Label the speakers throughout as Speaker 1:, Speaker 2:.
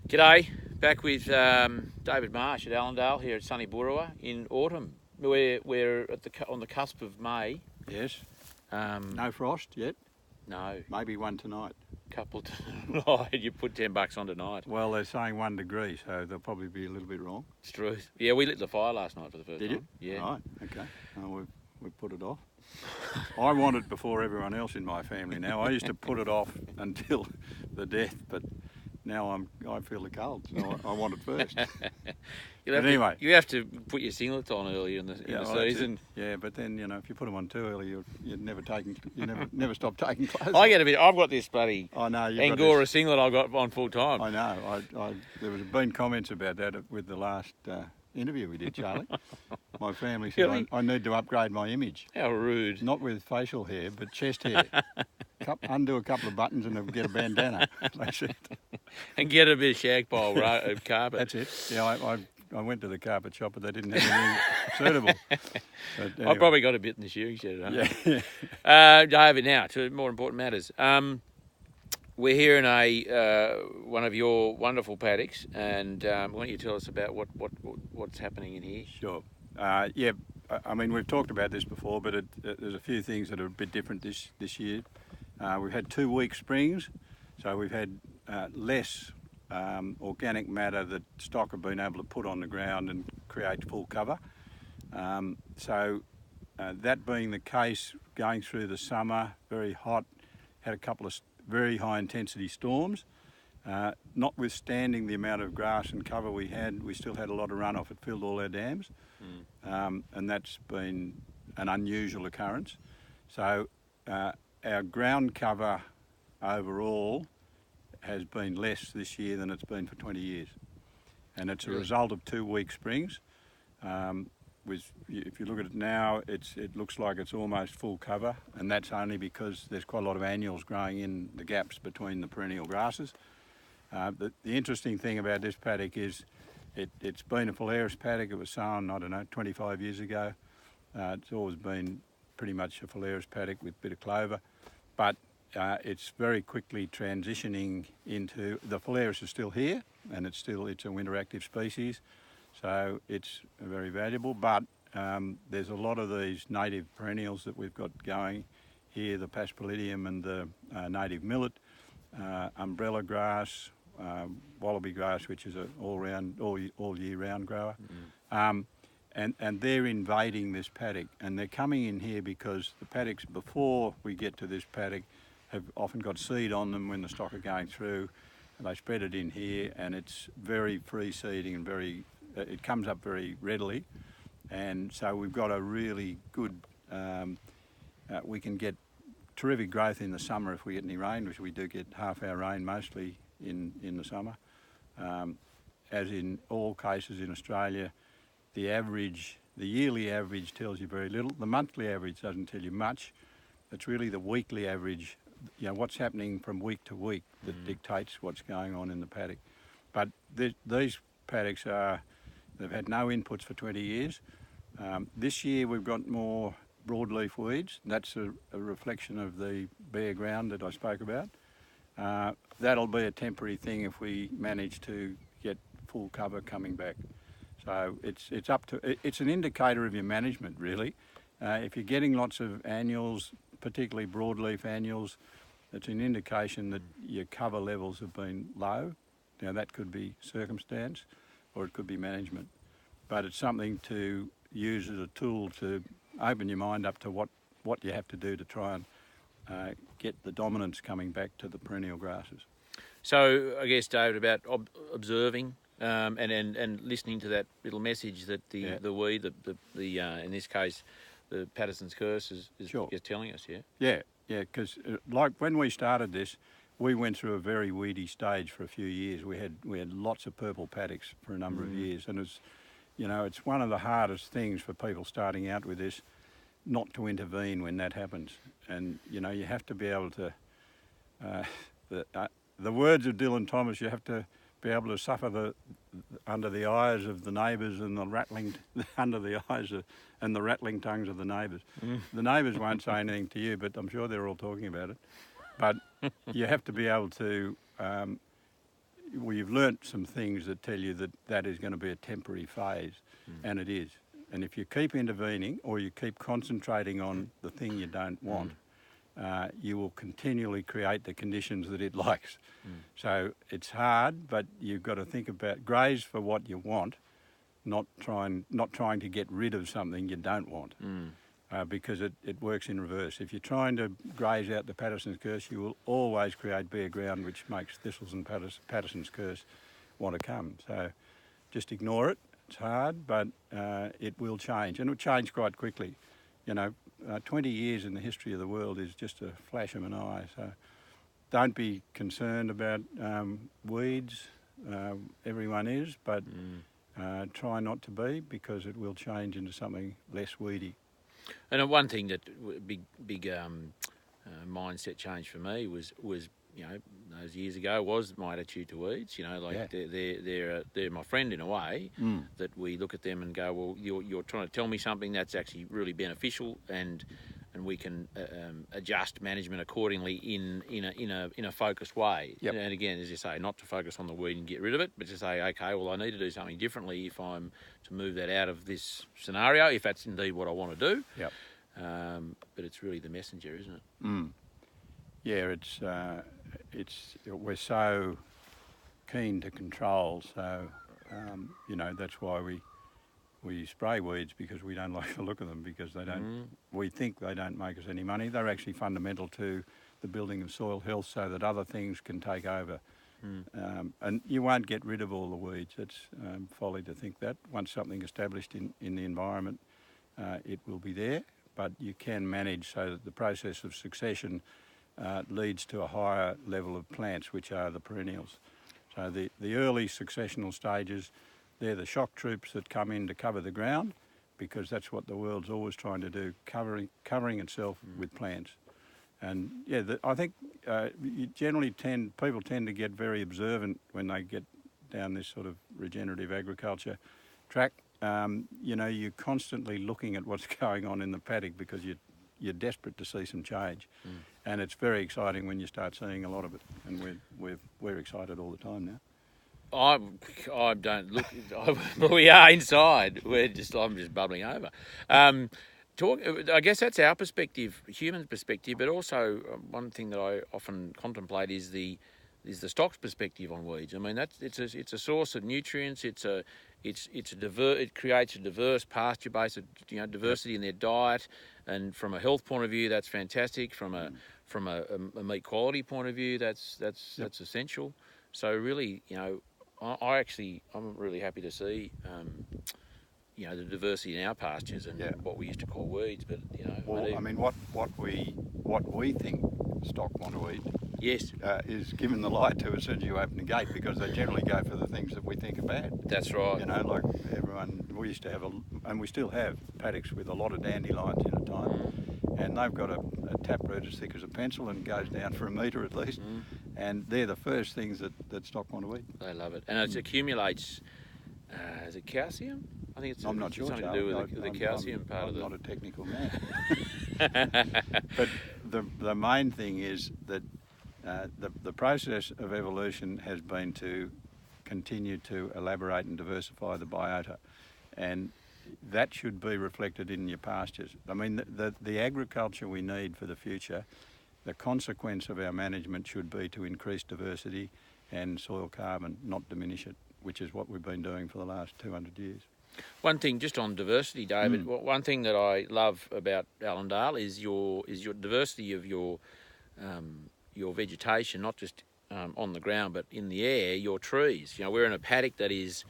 Speaker 1: G'day, back with David Marsh at Allendale here at sunny Boorowa in autumn. We're on the cusp of May.
Speaker 2: Yes. No frost yet?
Speaker 1: No.
Speaker 2: Maybe one tonight.
Speaker 1: Couple tonight. You put $10 on tonight.
Speaker 2: Well, they're saying 1 degree, so they'll probably be a little bit wrong.
Speaker 1: It's true. Yeah, we lit the fire last night for the first time.
Speaker 2: Did you?
Speaker 1: Yeah.
Speaker 2: Right, okay. We've put it off. I want it before everyone else in my family now. I used to put it off until the death, but now I feel the cold, so I want it first.
Speaker 1: Anyway, you have to put your singlets on earlier in the season.
Speaker 2: Yeah, but then if you put them on too early, you'd never stop taking clothes.
Speaker 1: I've got this bloody
Speaker 2: I know,
Speaker 1: Angora singlet I got on full time.
Speaker 2: I know. There was been comments about that with the last interview we did, Charlie. My family said
Speaker 1: Really?
Speaker 2: I need to upgrade my image.
Speaker 1: How rude!
Speaker 2: Not with facial hair, but chest hair. Undo a couple of buttons and get a bandana. They said.
Speaker 1: And get a bit of shag pile carpet.
Speaker 2: That's it. Yeah, I went to the carpet shop, but they didn't have anything suitable. But anyway.
Speaker 1: I probably got a bit in the shearing shed at home.
Speaker 2: Yeah.
Speaker 1: David, now to more important matters. We're here in one of your wonderful paddocks, and why don't you tell us about what's happening in here?
Speaker 2: Sure. Yeah. I mean, we've talked about this before, but there's a few things that are a bit different this year. We've had 2 weak springs, so we've had less organic matter that stock have been able to put on the ground and create full cover. So that being the case, going through the summer, very hot, had a couple of very high intensity storms. Notwithstanding the amount of grass and cover we had, we still had a lot of runoff. It filled all our dams, and that's been an unusual occurrence. So our ground cover overall has been less this year than it's been for 20 years. And it's a result of 2 weak springs. If you look at it now, it looks like it's almost full cover, and that's only because there's quite a lot of annuals growing in the gaps between the perennial grasses. The interesting thing about this paddock is it's been a phalaris paddock. It was sown, 25 years ago. It's always been pretty much a phalaris paddock with a bit of clover, but it's very quickly transitioning into, the phalaris is still here, and it's a winter active species, so it's very valuable, but there's a lot of these native perennials that we've got going here, the Paspaldium and the native millet, umbrella grass, wallaby grass, which is an all year round grower. And they're invading this paddock, and they're coming in here because the paddocks before we get to this paddock have often got seed on them when the stock are going through, and they spread it in here, and it's very free seeding and it comes up very readily, and so we've got a really good, we can get terrific growth in the summer if we get any rain, which we do get half our rain mostly in the summer. As in all cases in Australia, the yearly average tells you very little. The monthly average doesn't tell you much. It's really the weekly average, what's happening from week to week that dictates what's going on in the paddock. But these paddocks they've had no inputs for 20 years. This year we've got more broadleaf weeds. That's a reflection of the bare ground that I spoke about. That'll be a temporary thing if we manage to get full cover coming back. So it's an indicator of your management, really. If you're getting lots of annuals, particularly broadleaf annuals, it's an indication that your cover levels have been low. Now that could be circumstance, or it could be management. But it's something to use as a tool to open your mind up to what you have to do to try and get the dominance coming back to the perennial grasses.
Speaker 1: So I guess, David, about observing and listening to that little message that the weed, in this case, the Patterson's curse is telling us,
Speaker 2: Yeah, because like when we started this, we went through a very weedy stage for a few years. We had lots of purple paddocks for a number of years, and it's one of the hardest things for people starting out with this, not to intervene when that happens. And you have to be able to, the words of Dylan Thomas, you have to be able to suffer under the eyes of the neighbours and the rattling under the eyes and the rattling tongues of the neighbours. The neighbours won't say anything to you, but I'm sure they're all talking about it. But you have to be able to we've learnt some things that tell you that that is going to be a temporary phase, and it is. And if you keep intervening or you keep concentrating on the thing you don't want, you will continually create the conditions that it likes. So it's hard, but you've got to think about graze for what you want, not trying to get rid of something you don't want, because it works in reverse. If you're trying to graze out the Patterson's curse, you will always create bare ground, which makes thistles and Patterson's curse want to come. So just ignore it. It's hard, but it will change, and it'll change quite quickly. 20 years in the history of the world is just a flash of an eye. So don't be concerned about weeds. Everyone is, but try not to be, because it will change into something less weedy.
Speaker 1: And one thing that big mindset change for me was those years ago was my attitude to weeds. They're my friend in a way. That we look at them and go, well, you're trying to tell me something that's actually really beneficial, and we can adjust management accordingly in a focused way.
Speaker 2: Yep.
Speaker 1: And again, as you say, not to focus on the weed and get rid of it, but to say, okay, well, I need to do something differently if I'm to move that out of this scenario, if that's indeed what I want to do.
Speaker 2: Yep.
Speaker 1: But it's really the messenger, isn't it?
Speaker 2: Yeah, we're so keen to control, so that's why we spray weeds, because we don't like the look of them, because they don't. We think they don't make us any money. They're actually fundamental to the building of soil health, so that other things can take over. And you won't get rid of all the weeds. It's folly to think that. Once something established in the environment, it will be there. But you can manage so that the process of succession leads to a higher level of plants, which are the perennials. So the early successional stages, they're the shock troops that come in to cover the ground, because that's what the world's always trying to do, covering itself with plants. And yeah, I think people tend to get very observant when they get down this sort of regenerative agriculture track. You're constantly looking at what's going on in the paddock, because you're desperate to see some change. And it's very exciting when you start seeing a lot of it, and we're excited all the time now.
Speaker 1: I don't look. We are inside. I'm just bubbling over. I guess that's our perspective, human perspective, but also one thing that I often contemplate is the stock's perspective on weeds. I mean, it's a source of nutrients. It creates a diverse pasture base, diversity in their diet, and from a health point of view, that's fantastic. From a meat quality point of view, that's essential. So really, I'm really happy to see, the diversity in our pastures and what we used to call weeds. But
Speaker 2: what we think stock want to eat.
Speaker 1: Yes.
Speaker 2: Is given the lie to as soon as you open the gate, because they generally go for the things that we think are bad.
Speaker 1: That's right.
Speaker 2: Like we used to have and we still have paddocks with a lot of dandelions in a time, and they've got a taproot as thick as a pencil and goes down for a metre at least, and they're the first things that stock want to eat.
Speaker 1: They love it, and it accumulates. Is it calcium? I think
Speaker 2: I'm not sure.
Speaker 1: Something to do with the calcium part of it.
Speaker 2: I'm not a technical man. But the main thing is that the process of evolution has been to continue to elaborate and diversify the biota, and that should be reflected in your pastures. I mean, the agriculture we need for the future, the consequence of our management should be to increase diversity and soil carbon, not diminish it, which is what we've been doing for the last 200 years.
Speaker 1: One thing, just on diversity, David. One thing that I love about Allendale is your diversity of your vegetation, not just on the ground but in the air. Your trees. We're in a paddock that is.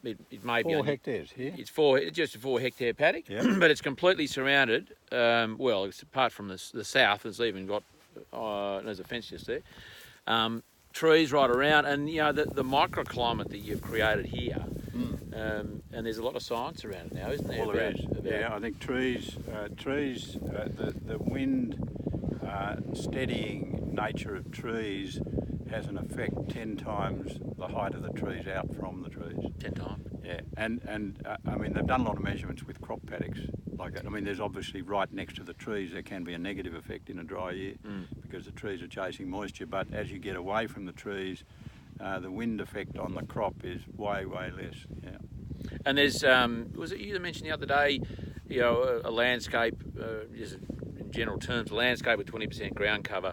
Speaker 1: It may be
Speaker 2: 4 hectares here.
Speaker 1: It's just a 4 hectare paddock, but it's completely surrounded. It's apart from the south, it's even got there's a fence just there. Trees right around, and the microclimate that you've created here. And there's a lot of science around it now, isn't there?
Speaker 2: Well, there is. I think trees, the wind steadying nature of trees has an effect 10 times the height of the trees out from the trees.
Speaker 1: 10 times?
Speaker 2: Yeah, and they've done a lot of measurements with crop paddocks like that. There's obviously right next to the trees there can be a negative effect in a dry year because the trees are chasing moisture, but as you get away from the trees, the wind effect on the crop is way less. Yeah.
Speaker 1: And there's was it you that mentioned the other day, you know, a landscape, just in general terms, a landscape with 20% ground cover.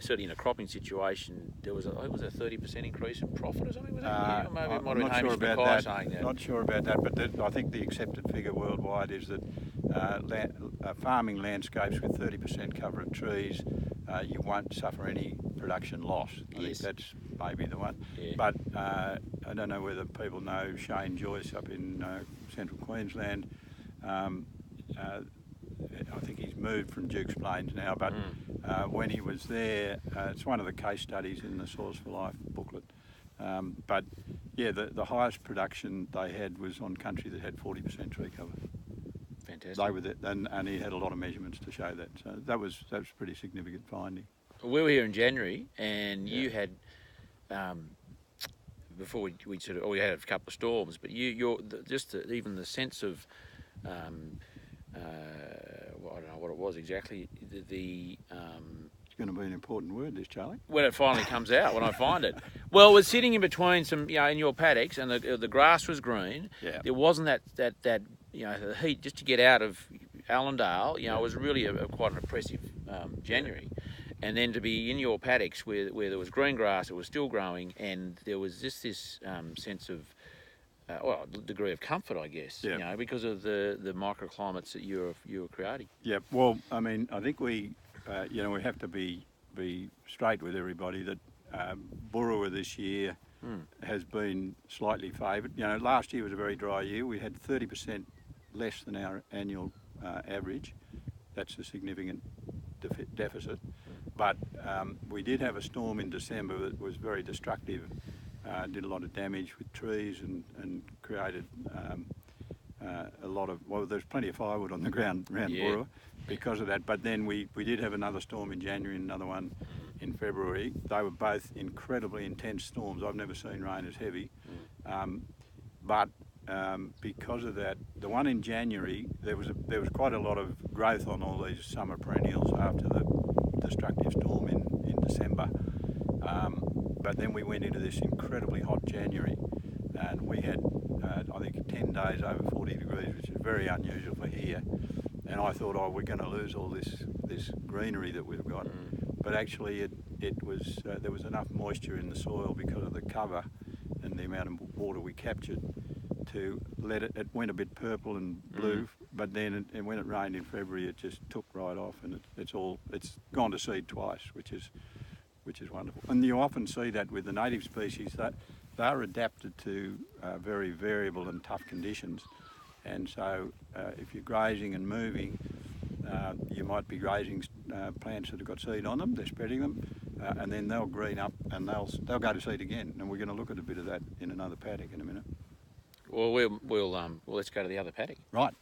Speaker 1: Certainly in a cropping situation, there was a 30% increase in profit or something. Was that? Yeah, or maybe it might have been Hamish Mackay saying that.
Speaker 2: Not sure about that, but I think the accepted figure worldwide is that farming landscapes with 30% cover of trees, you won't suffer any production loss. I think that's maybe the one.
Speaker 1: Yeah.
Speaker 2: But I don't know whether people know Shane Joyce up in central Queensland. I think he's moved from Duke's Plains now, but when he was there, it's one of the case studies in the Soils for Life booklet. But yeah, the highest production they had was on country that had 40% tree cover.
Speaker 1: Fantastic.
Speaker 2: They were and he had a lot of measurements to show that. So that was a pretty significant finding.
Speaker 1: We were here in January, and you had before we had a couple of storms, but even the sense of well, I don't know what it was exactly.
Speaker 2: It's going to be an important word, this, Charlie.
Speaker 1: When it finally comes out, when I find it. Well, it was sitting in between some, in your paddocks, and the grass was green.
Speaker 2: Yeah.
Speaker 1: There wasn't that the heat just to get out of Allendale. It was really quite an oppressive January. And then to be in your paddocks where there was green grass, it was still growing, and there was just this sense of degree of comfort, I guess, because of the microclimates that you were creating.
Speaker 2: Yeah, well, I mean, I think we have to be straight with everybody that Burrawa this year has been slightly favoured. Last year was a very dry year. We had 30% less than our annual average. That's a significant deficit. But we did have a storm in December that was very destructive. Did a lot of damage with trees and created a lot of, there's plenty of firewood on the ground around Burrawa because of that. But then we did have another storm in January and another one in February. They were both incredibly intense storms. I've never seen rain as heavy. But because of that, the one in January, there was quite a lot of growth on all these summer perennials after the destructive storm in December. But then we went into this incredibly hot January, and we had, I think, 10 days over 40 degrees, which is very unusual for here. And I thought, we're going to lose all this greenery that we've got. But actually, it was there was enough moisture in the soil because of the cover and the amount of water we captured to let it. It went a bit purple and blue, but then when it rained in February, it just took right off, and it's gone to seed twice, which is wonderful. And you often see that with the native species, that they're adapted to very variable and tough conditions. And so if you're grazing and moving, you might be grazing plants that have got seed on them, they're spreading them, and then they'll green up and they'll go to seed again. And we're going to look at a bit of that in another paddock in a minute.
Speaker 1: Well, let's go to the other paddock.
Speaker 2: Right.